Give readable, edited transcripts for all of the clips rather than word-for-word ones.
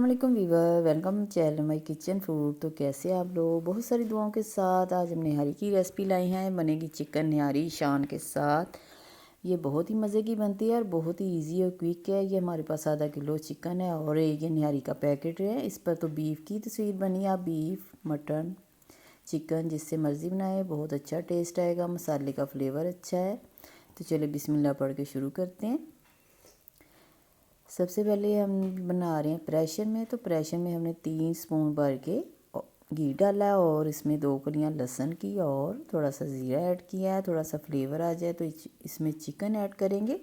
वालेकुम viewer, welcome channel My Kitchen Food. तो कैसे आप लोग? बहुत सारी दुआओं के साथ आज हम निहारी की रेसिपी लाई हैं। बनेगी चिकन निहारी शान के साथ। ये बहुत ही मज़े की बनती है और बहुत ही इजी और क्विक है। ये हमारे पास आधा किलो चिकन है और ये निहारी का पैकेट है। इस पर तो बीफ की तस्वीर बनी है। आप बीफ, मटन, चिकन जिससे मर्ज़ी बनाए, बहुत अच्छा टेस्ट आएगा। मसाले का फ्लेवर अच्छा है। तो चलिए बिस्मिल्लाह पढ़ के शुरू करते हैं। सबसे पहले हम बना रहे हैं प्रेशर में। तो प्रेशर में हमने 3 स्पून भर के घी डाला और इसमें 2 कलियां लहसुन की और थोड़ा सा ज़ीरा ऐड किया है। थोड़ा सा फ्लेवर आ जाए तो इसमें चिकन ऐड करेंगे।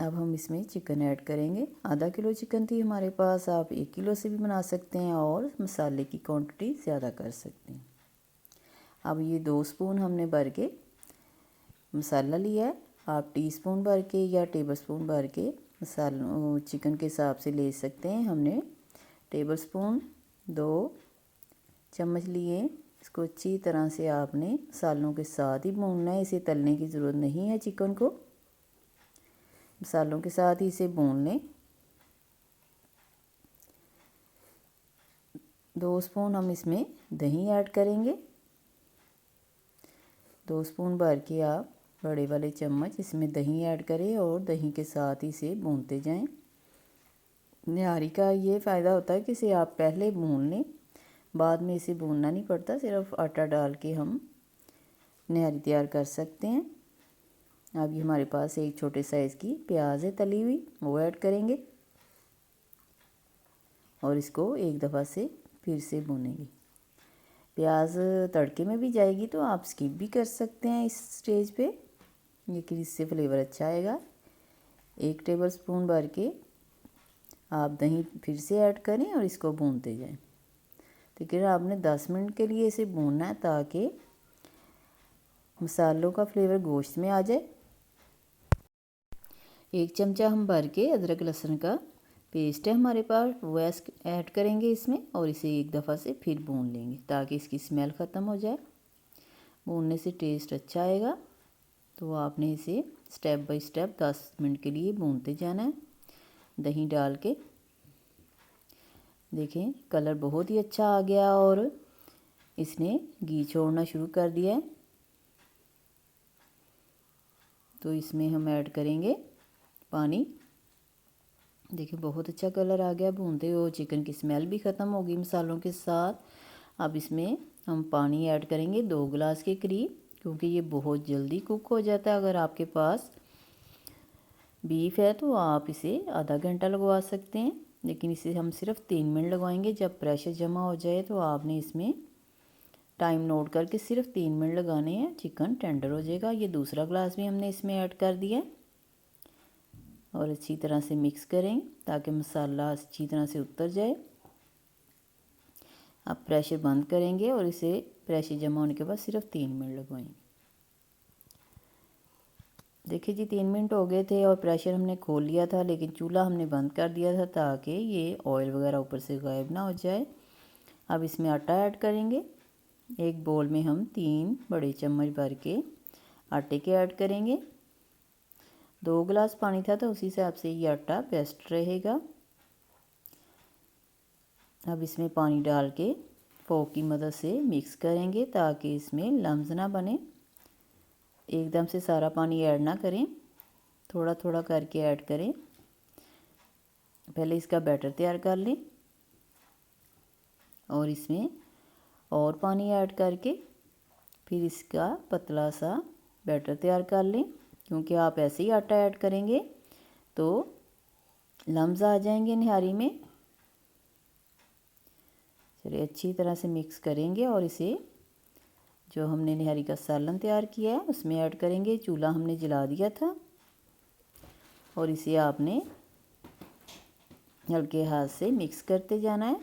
अब हम इसमें चिकन ऐड करेंगे। आधा किलो चिकन थी हमारे पास, आप 1 किलो से भी बना सकते हैं और मसाले की क्वांटिटी ज़्यादा कर सकते हैं। अब ये 2 स्पून हमने भर के मसाला लिया है। आप टीस्पून भर के या टेबलस्पून भर के मसालों चिकन के हिसाब से ले सकते हैं। हमने टेबलस्पून 2 चम्मच लिए। इसको अच्छी तरह से आपने मसालों के साथ ही भूनना है। इसे तलने की ज़रूरत नहीं है। चिकन को मसालों के साथ ही इसे भून लें। 2 स्पून हम इसमें दही ऐड करेंगे। 2 स्पून भर के आप बड़े वाले चम्मच इसमें दही ऐड करें और दही के साथ ही इसे भूनते जाएं। निहारी का ये फ़ायदा होता है कि इसे आप पहले भून लें, बाद में इसे भूनना नहीं पड़ता। सिर्फ आटा डाल के हम निहारी तैयार कर सकते हैं। अब ये हमारे पास एक छोटे साइज़ की प्याज है तली हुई, वो ऐड करेंगे और इसको एक दफ़ा से फिर से भूनेंगे। प्याज तड़के में भी जाएगी तो आप स्किप भी कर सकते हैं इस स्टेज पे, लेकिन इससे फ्लेवर अच्छा आएगा। 1 टेबलस्पून भर के आप दही फिर से ऐड करें और इसको भूनते जाएं। लेकिन आपने 10 मिनट के लिए इसे भूनना है ताकि मसालों का फ्लेवर गोश्त में आ जाए। 1 चमचा हम भर के अदरक लहसुन का पेस्ट है हमारे पास, वो ऐड करेंगे इसमें और इसे एक दफ़ा से फिर भून लेंगे ताकि इसकी स्मेल ख़त्म हो जाए। भूनने से टेस्ट अच्छा आएगा। तो आपने इसे स्टेप बाय स्टेप 10 मिनट के लिए भूनते जाना है दही डाल के। देखें कलर बहुत ही अच्छा आ गया और इसने घी छोड़ना शुरू कर दिया है। तो इसमें हम ऐड करेंगे पानी। देखिए बहुत अच्छा कलर आ गया। भूनते हुए चिकन की स्मेल भी ख़त्म होगी मसालों के साथ। अब इसमें हम पानी ऐड करेंगे 2 गिलास के करीब, क्योंकि ये बहुत जल्दी कुक हो जाता है। अगर आपके पास बीफ है तो आप इसे आधा घंटा लगवा सकते हैं, लेकिन इसे हम सिर्फ 3 मिनट लगवाएंगे। जब प्रेशर जमा हो जाए तो आपने इसमें टाइम नोट करके सिर्फ 3 मिनट लगाने हैं, चिकन टेंडर हो जाएगा। ये दूसरा ग्लास भी हमने इसमें ऐड कर दिया और अच्छी तरह से मिक्स करें ताकि मसाला अच्छी तरह से उतर जाए। अब प्रेशर बंद करेंगे और इसे प्रेशर जमा होने के बाद सिर्फ 3 मिनट लगवाएंगे। देखिए जी 3 मिनट हो गए थे और प्रेशर हमने खोल लिया था, लेकिन चूल्हा हमने बंद कर दिया था ताकि ये ऑयल वगैरह ऊपर से गायब ना हो जाए। अब इसमें आटा ऐड करेंगे। एक बोल में हम 3 बड़े चम्मच भर के आटे के ऐड करेंगे। 2 गिलास पानी था तो उसी हिसाब से ये आटा बेस्ट रहेगा। अब इसमें पानी डाल के फोक की मदद से मिक्स करेंगे ताकि इसमें लम्स ना बने। एकदम से सारा पानी ऐड ना करें, थोड़ा थोड़ा करके ऐड करें। पहले इसका बैटर तैयार कर लें और इसमें और पानी ऐड करके फिर इसका पतला सा बैटर तैयार कर लें, क्योंकि आप ऐसे ही आटा ऐड करेंगे तो लम्स आ जाएंगे निहारी में। चलिए अच्छी तरह से मिक्स करेंगे और इसे जो हमने निहारी का सालन तैयार किया है उसमें ऐड करेंगे। चूल्हा हमने जला दिया था और इसे आपने हल्के हाथ से मिक्स करते जाना है।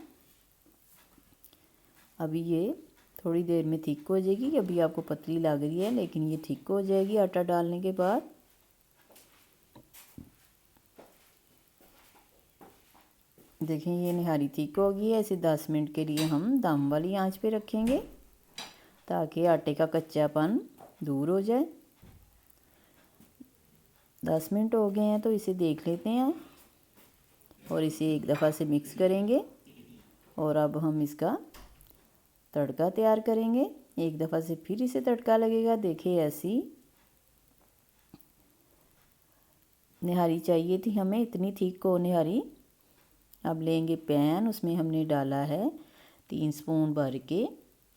अभी ये थोड़ी देर में थिक हो जाएगी। अभी आपको पतली लग रही है, लेकिन ये थिक हो जाएगी आटा डालने के बाद। देखें ये निहारी थिक हो गई है। इसे 10 मिनट के लिए हम दम वाली आंच पे रखेंगे ताकि आटे का कच्चापन दूर हो जाए। 10 मिनट हो गए हैं तो इसे देख लेते हैं। और इसे एक दफ़ा से मिक्स करेंगे। और अब हम इसका तड़का तैयार करेंगे। एक दफ़ा से फिर इसे तड़का लगेगा। देखिए ऐसी निहारी चाहिए थी हमें, इतनी थिक को निहारी। अब लेंगे पैन, उसमें हमने डाला है 3 स्पून भर के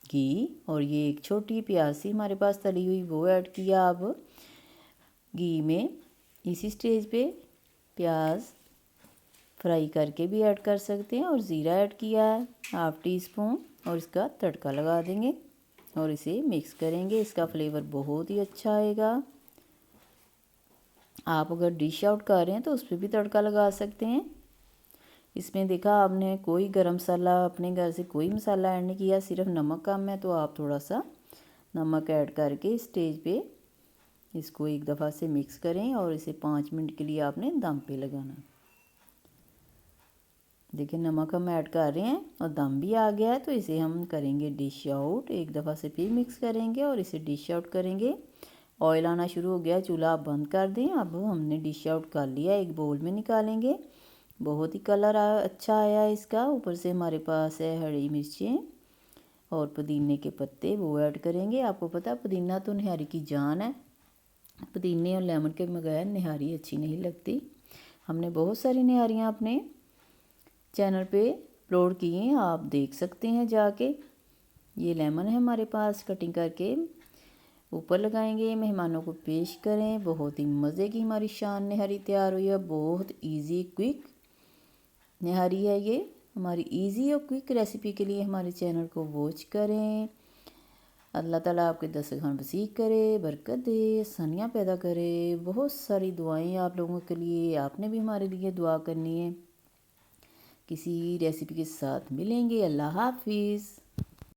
घी, और ये एक छोटी प्याज सी हमारे पास तली हुई वो ऐड किया। अब घी में इसी स्टेज पे प्याज फ्राई करके भी ऐड कर सकते हैं, और ज़ीरा ऐड किया है ½ टीस्पून, और इसका तड़का लगा देंगे और इसे मिक्स करेंगे। इसका फ्लेवर बहुत ही अच्छा आएगा। आप अगर डिश आउट कर रहे हैं तो उस पर भी तड़का लगा सकते हैं। इसमें देखा आपने कोई गरम मसाला, अपने घर से कोई मसाला ऐड नहीं किया, सिर्फ नमक कम है तो आप थोड़ा सा नमक ऐड करके स्टेज पे इसको एक दफ़ा से मिक्स करें, और इसे 5 मिनट के लिए आपने दम पे लगाना। देखिए नमक हम ऐड कर रहे हैं और दम भी आ गया है, तो इसे हम करेंगे डिश आउट। एक दफ़ा से फिर मिक्स करेंगे और इसे डिश आउट करेंगे। ऑयल आना शुरू हो गया, चूल्हा आप बंद कर दें। अब हमने डिश आउट कर लिया, एक बोल में निकालेंगे। बहुत ही कलर अच्छा आया है इसका। ऊपर से हमारे पास है हरी मिर्चें और पुदीने के पत्ते, वो ऐड करेंगे। आपको पता है पुदीना तो निहारी की जान है, पुदीने और लेमन के बगैर निहारी अच्छी नहीं लगती। हमने बहुत सारी निहारियाँ अपने चैनल पे अपलोड की हैं, आप देख सकते हैं जाके। ये लेमन है हमारे पास, कटिंग करके ऊपर लगाएंगे, मेहमानों को पेश करें। बहुत ही मज़े की हमारी शान निहारी तैयार हुई है। बहुत इजी क्विक निहारी है ये। हमारी इजी और क्विक रेसिपी के लिए हमारे चैनल को वॉच करें। अल्लाह ताला आपके दस्तरखान वसी करे, बरकत दे, आसानियाँ पैदा करे। बहुत सारी दुआएं आप लोगों के लिए, आपने भी हमारे लिए दुआ करनी है। किसी रेसिपी के साथ मिलेंगे। अल्लाह हाफिज़।